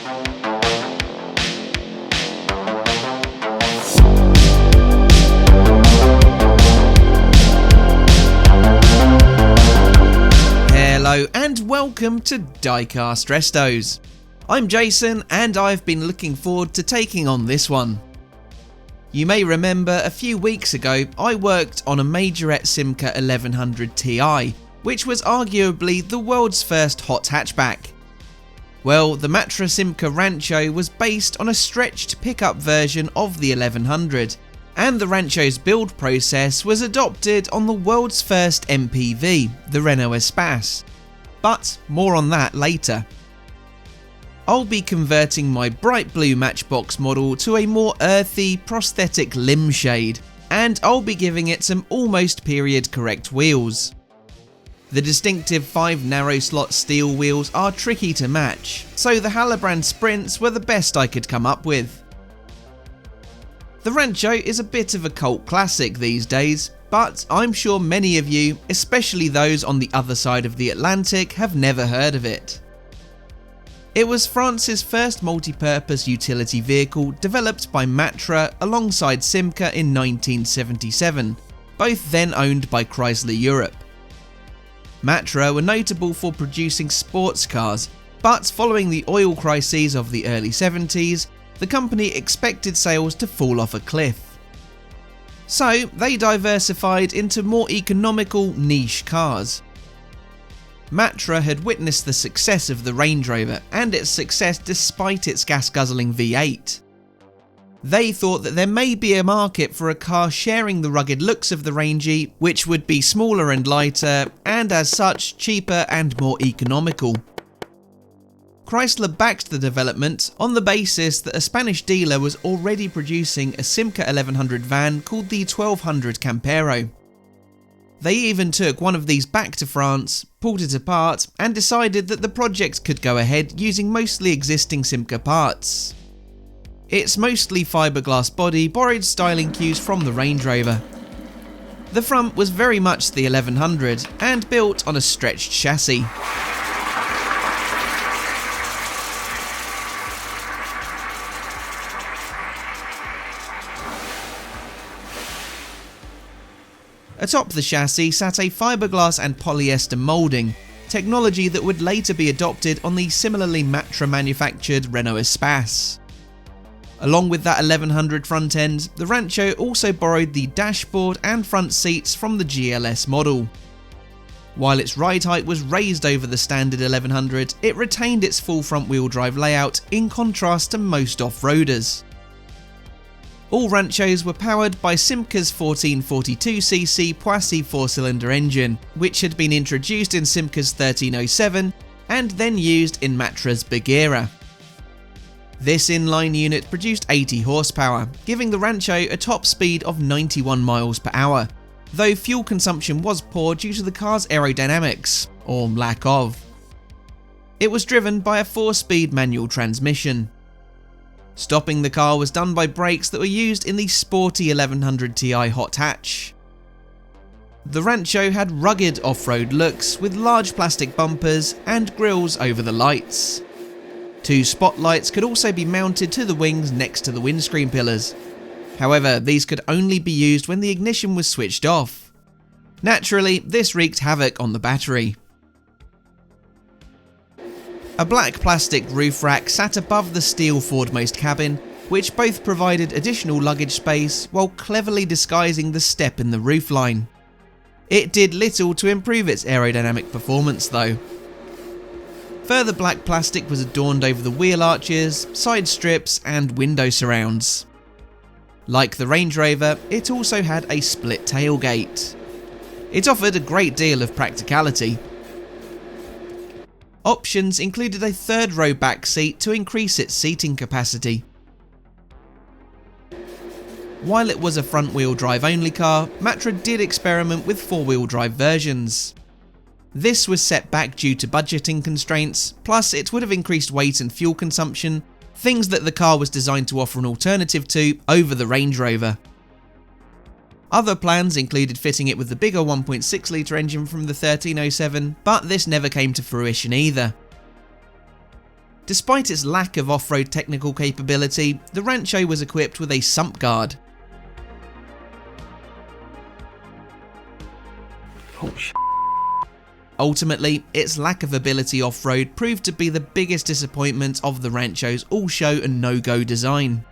Hello and welcome to Diecast Restos. I'm Jason and I've been looking forward to taking on this one. You may remember a few weeks ago I worked on a majorette Simca 1100 Ti, which was arguably the world's first hot hatchback. Well, the Matra Rancho was based on a stretched pickup version of the 1100, and the Rancho's build process was adopted on the world's first MPV, the Renault Espace. But more on that later. I'll be converting my bright blue Matchbox model to a more earthy prosthetic limb shade, and I'll be giving it some almost period correct wheels. The distinctive 5 narrow slot steel wheels are tricky to match, so the Hallebrand Sprints were the best I could come up with. The Rancho is a bit of a cult classic these days, but I'm sure many of you, especially those on the other side of the Atlantic, have never heard of it. It was France's first multi-purpose utility vehicle developed by Matra alongside Simca in 1977, both then owned by Chrysler Europe. Matra were notable for producing sports cars, but following the oil crises of the early 70s, the company expected sales to fall off a cliff. So they diversified into more economical niche cars. Matra had witnessed the success of the Range Rover and its success despite its gas-guzzling V8. They thought that there may be a market for a car sharing the rugged looks of the Rangey, which would be smaller and lighter, and as such cheaper and more economical. Chrysler backed the development on the basis that a Spanish dealer was already producing a Simca 1100 van called the 1200 Campero. They even took one of these back to France, pulled it apart, and decided that the project could go ahead using mostly existing Simca parts. Its mostly fiberglass body borrowed styling cues from the Range Rover. The front was very much the 1100 and built on a stretched chassis. Atop the chassis sat a fiberglass and polyester moulding, technology that would later be adopted on the similarly Matra manufactured Renault Espace. Along with that 1100 front end, the Rancho also borrowed the dashboard and front seats from the GLS model. While its ride height was raised over the standard 1100, it retained its full front wheel drive layout in contrast to most off-roaders. All Ranchos were powered by Simca's 1442cc Poissy 4-cylinder engine, which had been introduced in Simca's 1307 and then used in Matra's big era. This inline unit produced 80 horsepower, giving the Rancho a top speed of 91 miles per hour, though fuel consumption was poor due to the car's aerodynamics, or lack of. It was driven by a 4-speed manual transmission. Stopping the car was done by brakes that were used in the sporty 1100 Ti hot hatch. The Rancho had rugged off-road looks with large plastic bumpers and grills over the lights. 2 spotlights could also be mounted to the wings next to the windscreen pillars. However, these could only be used when the ignition was switched off. Naturally, this wreaked havoc on the battery. A black plastic roof rack sat above the steel forwardmost cabin, which both provided additional luggage space while cleverly disguising the step in the roofline. It did little to improve its aerodynamic performance though. Further black plastic was adorned over the wheel arches, side strips and window surrounds. Like the Range Rover, it also had a split tailgate. It offered a great deal of practicality. Options included a 3rd row back seat to increase its seating capacity. While it was a front wheel drive only car, Matra did experiment with 4-wheel drive versions. This was set back due to budgeting constraints, plus it would have increased weight and fuel consumption, things that the car was designed to offer an alternative to over the Range Rover. Other plans included fitting it with the bigger 1.6 litre engine from the 1307, but this never came to fruition either. Despite its lack of off-road technical capability, the Rancho was equipped with a sump guard. Oh, shit. Ultimately, its lack of ability off-road proved to be the biggest disappointment of the Rancho's all-show and no-go design.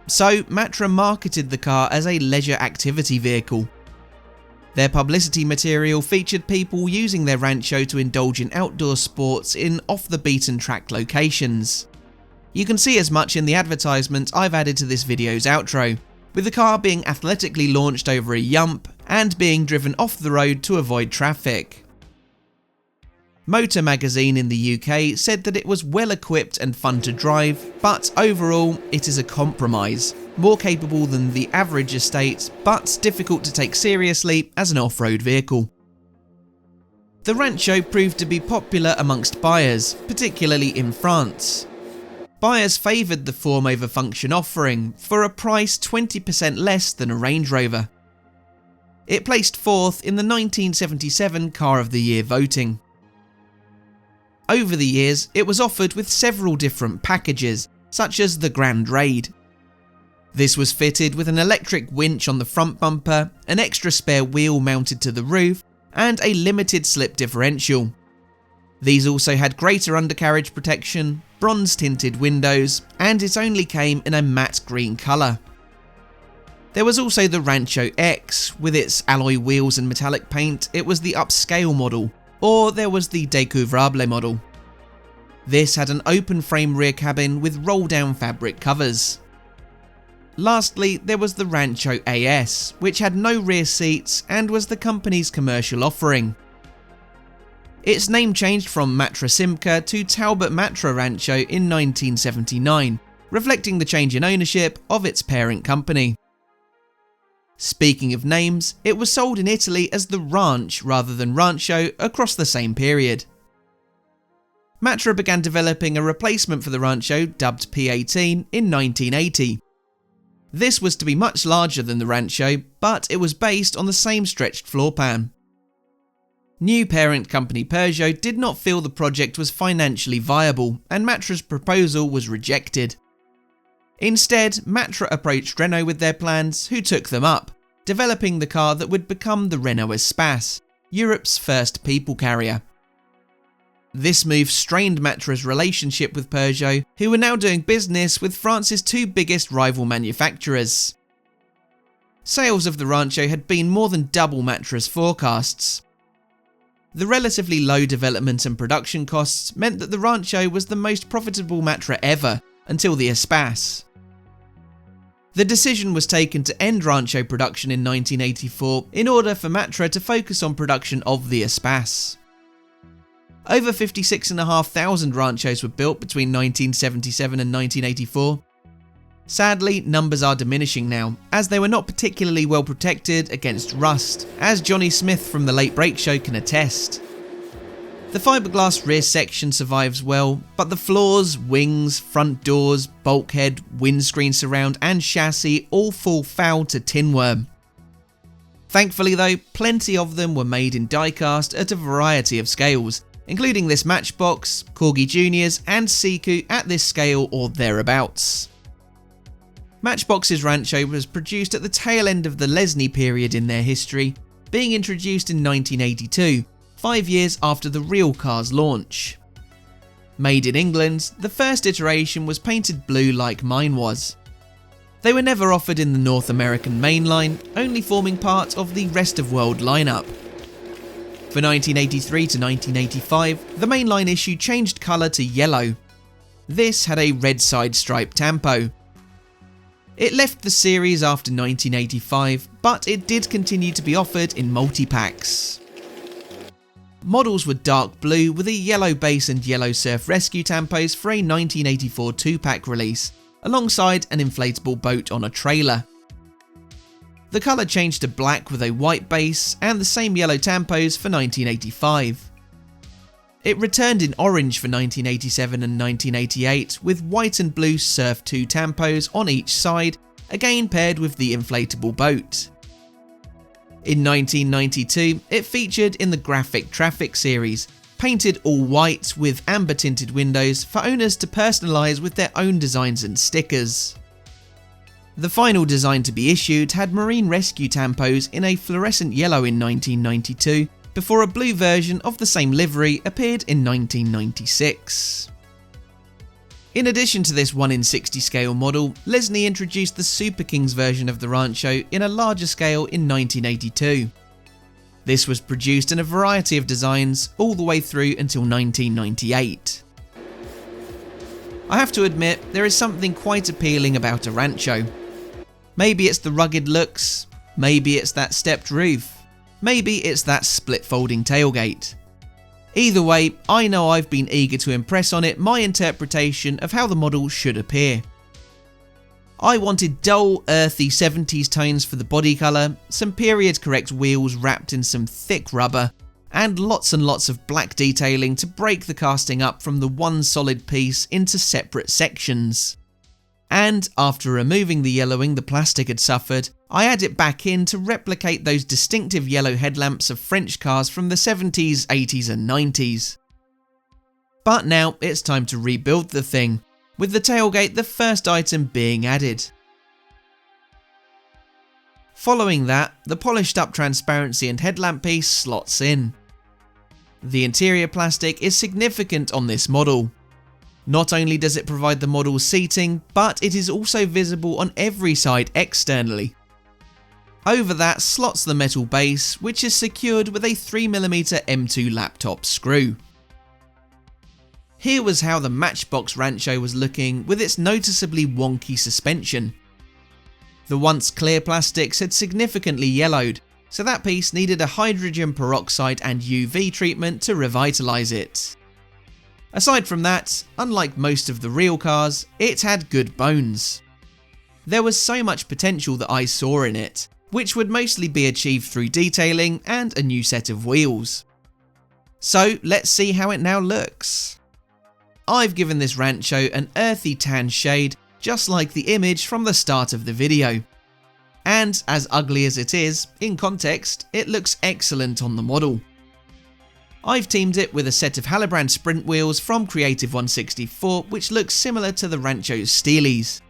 So, Matra marketed the car as a leisure activity vehicle. Their publicity material featured people using their Rancho to indulge in outdoor sports in off-the-beaten-track locations. You can see as much in the advertisement I've added to this video's outro, with the car being athletically launched over a yump and being driven off the road to avoid traffic. Motor Magazine in the UK said that it was well equipped and fun to drive, but overall it is a compromise, more capable than the average estate, but difficult to take seriously as an off-road vehicle. The Rancho proved to be popular amongst buyers, particularly in France. Buyers favoured the form over function offering for a price 20% less than a Range Rover. It placed fourth in the 1977 Car of the Year voting. Over the years, it was offered with several different packages, such as the Grand Raid. This was fitted with an electric winch on the front bumper, an extra spare wheel mounted to the roof, and a limited slip differential. These also had greater undercarriage protection, bronze tinted windows, and it only came in a matte green colour. There was also the Rancho X, with its alloy wheels and metallic paint. It was the upscale model. Or there was the Découvrable model. This had an open frame rear cabin with roll down fabric covers. Lastly, there was the Rancho AS, which had no rear seats and was the company's commercial offering. Its name changed from Matra Simca to Talbot Matra Rancho in 1979, reflecting the change in ownership of its parent company. Speaking of names, it was sold in Italy as the Ranch rather than Rancho across the same period. Matra began developing a replacement for the Rancho dubbed P18 in 1980. This was to be much larger than the Rancho, but it was based on the same stretched floor pan. New parent company Peugeot did not feel the project was financially viable, and Matra's proposal was rejected. Instead, Matra approached Renault with their plans, who took them up, developing the car that would become the Renault Espace, Europe's first people carrier. This move strained Matra's relationship with Peugeot, who were now doing business with France's two biggest rival manufacturers. Sales of the Rancho had been more than double Matra's forecasts. The relatively low development and production costs meant that the Rancho was the most profitable Matra ever, until the Espace. The decision was taken to end Rancho production in 1984 in order for Matra to focus on production of the Espace. Over 56,500 Ranchos were built between 1977 and 1984. Sadly, numbers are diminishing now, as they were not particularly well protected against rust, as Johnny Smith from the Late Break Show can attest. The fiberglass rear section survives well, but the floors, wings, front doors, bulkhead, windscreen surround and chassis all fall foul to tinworm. Thankfully though, plenty of them were made in diecast at a variety of scales, including this Matchbox, Corgi Juniors and Siku at this scale or thereabouts. Matchbox's Rancho was produced at the tail end of the Lesney period in their history, being introduced in 1982, 5 years after the real car's launch. Made in England, the first iteration was painted blue like mine was. They were never offered in the North American mainline, only forming part of the rest of world lineup. For 1983 to 1985, the mainline issue changed colour to yellow. This had a red side stripe tampo. It left the series after 1985, but it did continue to be offered in multi-packs. Models were dark blue with a yellow base and yellow surf rescue tampos for a 1984 2-pack release, alongside an inflatable boat on a trailer. The colour changed to black with a white base and the same yellow tampos for 1985. It returned in orange for 1987 and 1988 with white and blue Surf 2 tampos on each side, again paired with the inflatable boat. In 1992, it featured in the Graphic Traffic series, painted all white with amber tinted windows for owners to personalise with their own designs and stickers. The final design to be issued had marine rescue tampos in a fluorescent yellow in 1992, before a blue version of the same livery appeared in 1996. In addition to this 1 in 60 scale model, Lesney introduced the Super Kings version of the Rancho in a larger scale in 1982. This was produced in a variety of designs all the way through until 1998. I have to admit, there is something quite appealing about a Rancho. Maybe it's the rugged looks, maybe it's that stepped roof, maybe it's that split folding tailgate. Either way, I know I've been eager to impress on it my interpretation of how the model should appear. I wanted dull, earthy 70s tones for the body colour, some period correct wheels wrapped in some thick rubber, and lots of black detailing to break the casting up from the one solid piece into separate sections. And after removing the yellowing the plastic had suffered, I add it back in to replicate those distinctive yellow headlamps of French cars from the 70s, 80s and 90s. But now it's time to rebuild the thing, with the tailgate the first item being added. Following that, the polished up transparency and headlamp piece slots in. The interior plastic is significant on this model. Not only does it provide the model's seating, but it is also visible on every side externally. Over that slots the metal base, which is secured with a 3mm M2 laptop screw. Here was how the Matchbox Rancho was looking with its noticeably wonky suspension. The once clear plastics had significantly yellowed, so that piece needed a hydrogen peroxide and UV treatment to revitalise it. Aside from that, unlike most of the real cars, it had good bones. There was so much potential that I saw in it, which would mostly be achieved through detailing and a new set of wheels. So let's see how it now looks. I've given this Rancho an earthy tan shade, just like the image from the start of the video. And as ugly as it is, in context, it looks excellent on the model. I've teamed it with a set of Hallebrand Sprint wheels from Creative 164, which looks similar to the Rancho's Steelies.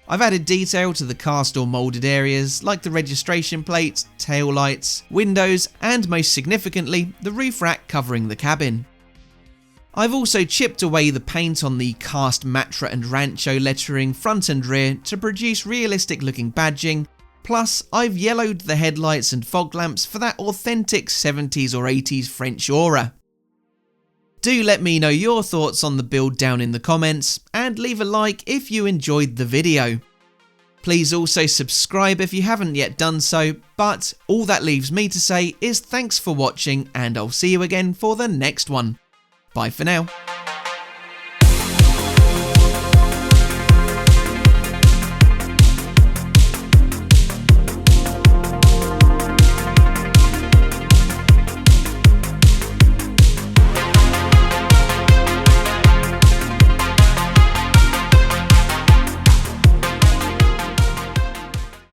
I've added detail to the cast or moulded areas like the registration plate, tail lights, windows and most significantly the roof rack covering the cabin. I've also chipped away the paint on the cast Matra and Rancho lettering front and rear to produce realistic looking badging, plus I've yellowed the headlights and fog lamps for that authentic 70s or 80s French aura. Do let me know your thoughts on the build down in the comments and leave a like if you enjoyed the video. Please also subscribe if you haven't yet done so, but all that leaves me to say is thanks for watching and I'll see you again for the next one. Bye for now.